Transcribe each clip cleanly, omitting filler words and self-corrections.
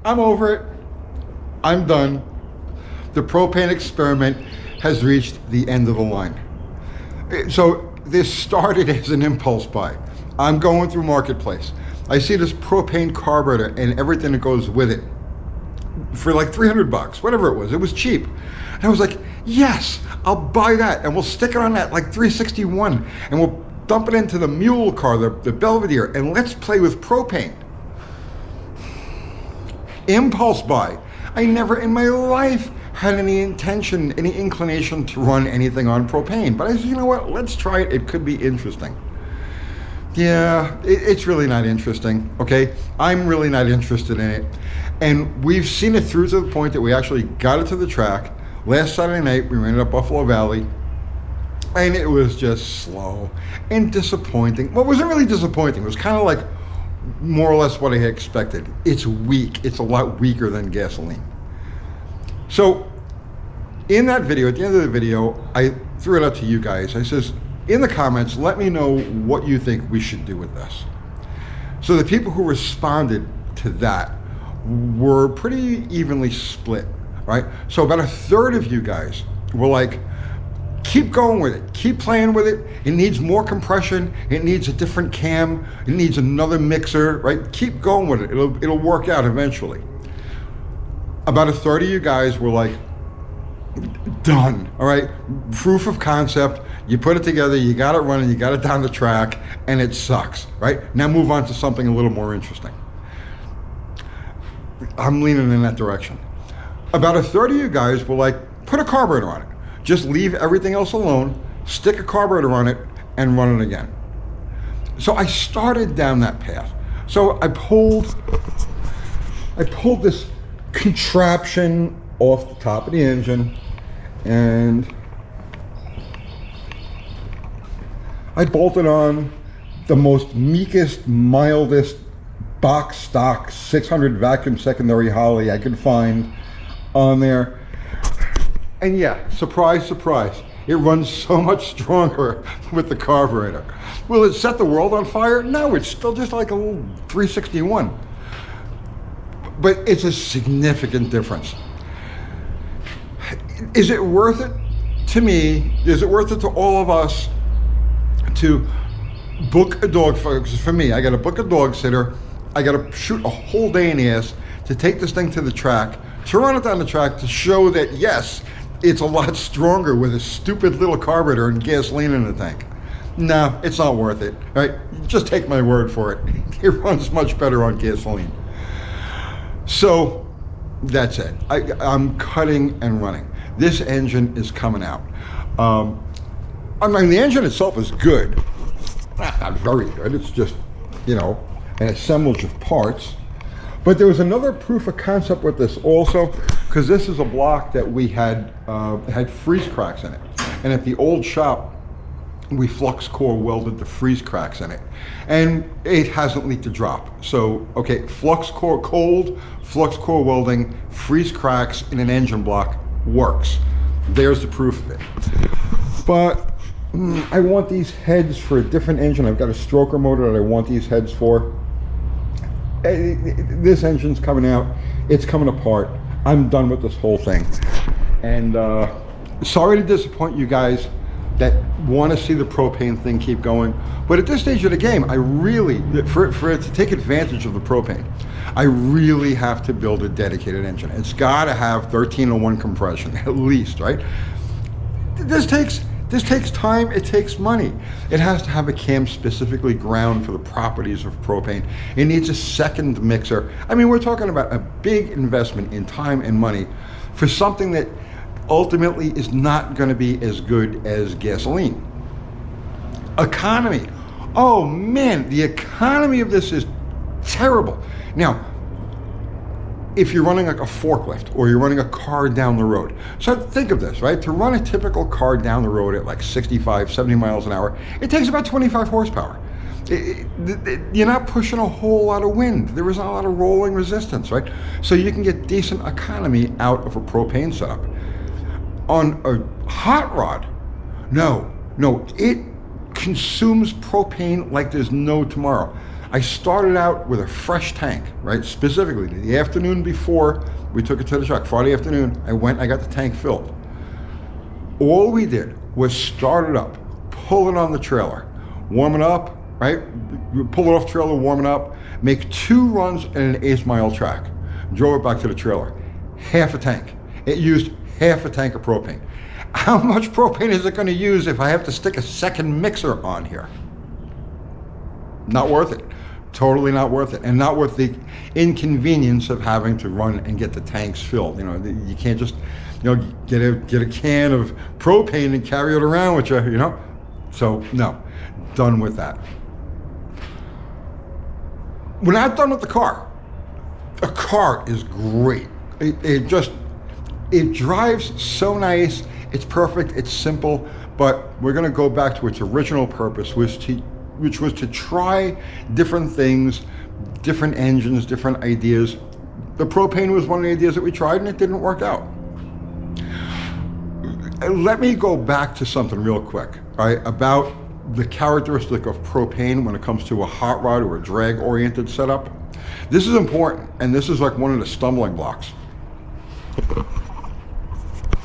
I'm over it. I'm done. The propane experiment has reached the end of the line. So this started as an impulse buy. I'm going through Marketplace. I see this propane carburetor and everything that goes with it for like $300, whatever it was. It was cheap. And I was like, yes, I'll buy that, and we'll stick it on that like 361, and we'll dump it into the mule car, the Belvedere, and let's play with propane. Impulse buy. I never in my life had any intention, any inclination to run anything on propane. But I said, you know what, let's try it. It could be interesting. Yeah, it's really not interesting, okay? I'm really not interested in it. And we've seen it through to the point that we actually got it to the track. Last Saturday night, we ran it up Buffalo Valley, and it was just slow and disappointing. Well, it wasn't really disappointing. It was kind of like more or less what I had expected. It's weak. It's a lot weaker than gasoline. So in that video, at the end of the video, I threw it out to you guys. I says, in the comments, let me know what you think we should do with this. So the people who responded to that were pretty evenly split, right? So about a third of you guys were like, keep going with it, keep playing with it. It needs more compression. It needs a different cam. It needs another mixer, right? Keep going with it. It'll work out eventually. About a third of you guys were like, done, all right? Proof of concept. You put it together, you got it running, you got it down the track, and it sucks, right? Now move on to something a little more interesting. I'm leaning in that direction. About a third of you guys were like, put a carburetor on it. Just leave everything else alone, stick a carburetor on it, and run it again. So I started down that path. So I pulled this contraption off the top of the engine, and I bolted on the most meekest, mildest box stock 600 vacuum secondary Holley I could find on there. And yeah, surprise, surprise, it runs so much stronger with the carburetor. Will it set the world on fire? No, it's still just like a little 361. But it's a significant difference. Is it worth it to me? Is it worth it to all of us to book a dog? For me, I got to book a dog sitter. I got to shoot a whole day in the ass to take this thing to the track, to run it down the track, to show that yes, it's a lot stronger with a stupid little carburetor and gasoline in the tank. No, it's not worth it, right? Just take my word for it. It runs much better on gasoline. So that's it. I'm cutting and running. This engine is coming out. I mean, the engine itself is good. Not very good. It's just, you know, an assemblage of parts. But there was another proof of concept with this also, because this is a block that we had freeze cracks in it. And at the old shop, we flux core welded the freeze cracks in it. And it hasn't leaked a drop. So, okay, flux core cold, flux core welding, freeze cracks in an engine block works. There's the proof of it. But I want these heads for a different engine. I've got a stroker motor that I want these heads for. This engine's coming out. It's coming apart. I'm done with this whole thing. And sorry to disappoint you guys that want to see the propane thing keep going. But at this stage of the game, I really, for it to take advantage of the propane, I really have to build a dedicated engine. It's got to have 1301 compression, at least, right? This takes time, it takes money. It has to have a cam specifically ground for the properties of propane. It needs a second mixer. I mean, we're talking about a big investment in time and money for something that ultimately is not going to be as good as gasoline. Economy. Oh man, the economy of this is terrible. Now, if you're running like a forklift or you're running a car down the road. So think of this, right? To run a typical car down the road at like 65, 70 miles an hour, it takes about 25 horsepower. You're not pushing a whole lot of wind. There isn't a lot of rolling resistance, right? So you can get decent economy out of a propane setup. On a hot rod, no, it consumes propane like there's no tomorrow. I started out with a fresh tank, right? Specifically, the afternoon before we took it to the truck, Friday afternoon, I got the tank filled. All we did was start it up, pull it on the trailer, warm it up, right? Pull it off trailer, warm it up, make 2 runs in an 8-mile track, drove it back to the trailer. Half a tank. It used half a tank of propane. How much propane is it going to use if I have to stick a second mixer on here? Not worth it. Totally not worth it. And not worth the inconvenience of having to run and get the tanks filled. You know, you can't just, you know, get a can of propane and carry it around with you, you know? So, no. Done with that. We're not done with the car. A car is great. It drives so nice. It's perfect. It's simple. But we're going to go back to its original purpose, which was to try different things, different engines, different ideas. The propane was one of the ideas that we tried, and it didn't work out. Let me go back to something real quick, all right, about the characteristic of propane when it comes to a hot rod or a drag-oriented setup. This is important, and this is like one of the stumbling blocks.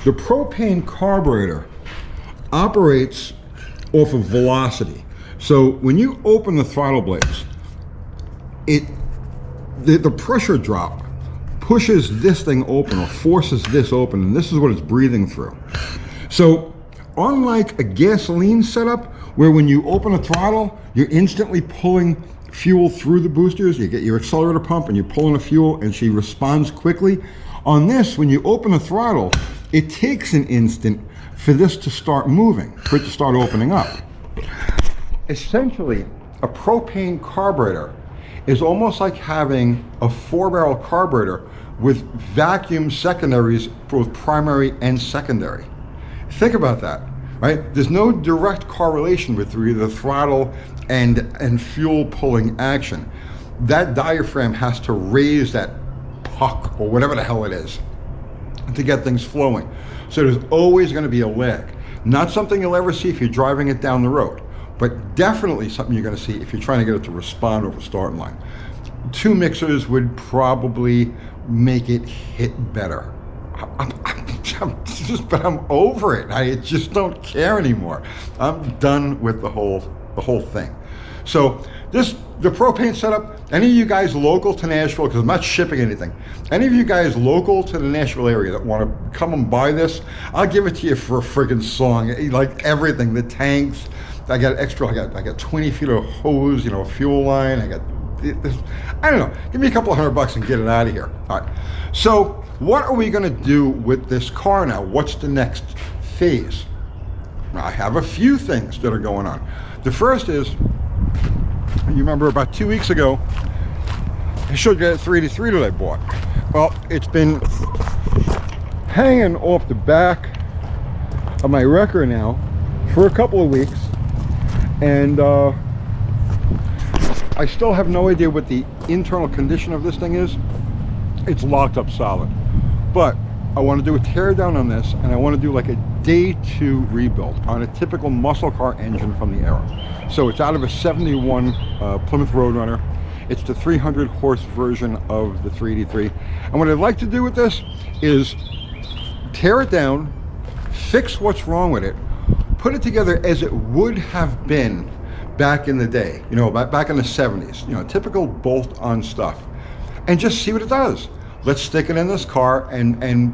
The propane carburetor operates off of velocity. So when you open the throttle blades, the pressure drop pushes this thing open or forces this open, and this is what it's breathing through. So unlike a gasoline setup, where when you open a throttle, you're instantly pulling fuel through the boosters, you get your accelerator pump and you're pulling the fuel and she responds quickly. On this, when you open the throttle, it takes an instant for this to start moving, for it to start opening up. Essentially, a propane carburetor is almost like having a 4-barrel carburetor with vacuum secondaries, both primary and secondary. Think about that, right? There's no direct correlation between the throttle and fuel pulling action. That diaphragm has to raise that puck or whatever the hell it is to get things flowing. So there's always going to be a lag. Not something you'll ever see if you're driving it down the road, but definitely something you're going to see if you're trying to get it to respond over starting line. 2 mixers would probably make it hit better. But I'm over it. I just don't care anymore. I'm done with the whole thing. So the propane setup, any of you guys local to Nashville, because I'm not shipping anything, any of you guys local to the Nashville area that want to come and buy this, I'll give it to you for a friggin' song. Like everything, the tanks, I got extra, I got 20 feet of hose, you know, fuel line, I got this, I don't know, give me a couple $100 and get it out of here. All right, so what are we gonna do with this car now? What's the next phase? I have a few things that are going on. The first is, you remember about 2 weeks ago, I showed you that 383 that I bought. Well, it's been hanging off the back of my wrecker now for a couple of weeks, and I still have no idea what the internal condition of this thing is. It's locked up solid, but I want to do a tear down on this, and I want to do like a day 2 rebuild on a typical muscle car engine from the era. So it's out of a 71 Plymouth Roadrunner. It's the 300 horse version of the 383. And what I'd like to do with this is tear it down, fix what's wrong with it, put it together as it would have been back in the day, you know, back in the 70s, you know, typical bolt-on stuff, and just see what it does. Let's stick it in this car and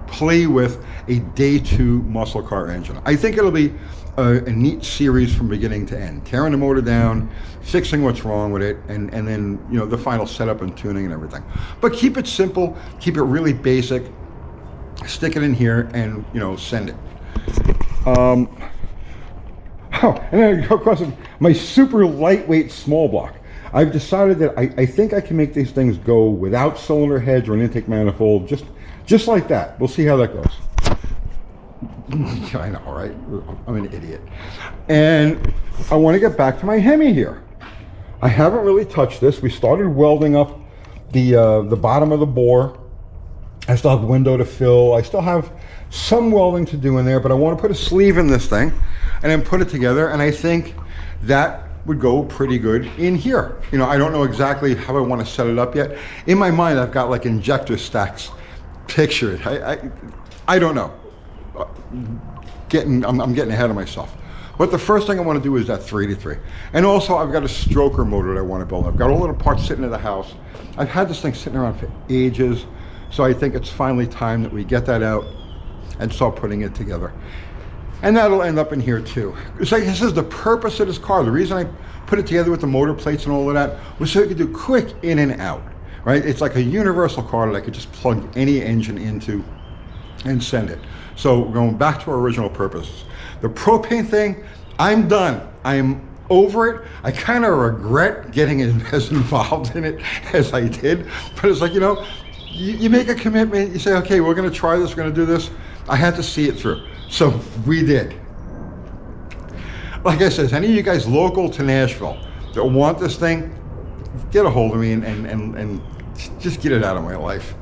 play with a day 2 muscle car engine. I think it'll be a neat series from beginning to end, tearing the motor down, fixing what's wrong with it, and then, you know, the final setup and tuning and everything. But keep it simple, keep it really basic, stick it in here and, you know, send it. Oh, and then I go across my super lightweight small block. I've decided that I think I can make these things go without cylinder heads or an intake manifold, just like that. We'll see how that goes. I know, right? I'm an idiot. And I want to get back to my Hemi here. I haven't really touched this. We started welding up the bottom of the bore. I still have window to fill. I still have some welding to do in there, but I want to put a sleeve in this thing and then put it together. And I think that would go pretty good in here. You know, I don't know exactly how I want to set it up yet. In my mind, I've got like injector stacks pictured. I don't know. I'm getting ahead of myself. But the first thing I want to do is that 383. And also I've got a stroker motor that I want to build. I've got all the parts sitting in the house. I've had this thing sitting around for ages. So I think it's finally time that we get that out and start putting it together. And that'll end up in here too. It's like, this is the purpose of this car. The reason I put it together with the motor plates and all of that was so you could do quick in and out, right? It's like a universal car that I could just plug any engine into and send it. So going back to our original purposes. The propane thing, I'm done. I'm over it. I kind of regret getting as involved in it as I did. But it's like, you know, you make a commitment, you say, okay, we're gonna try this, we're gonna do this. I had to see it through. So we did. Like I said, any of you guys local to Nashville that want this thing, get a hold of me and just get it out of my life.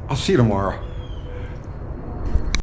I'll see you tomorrow.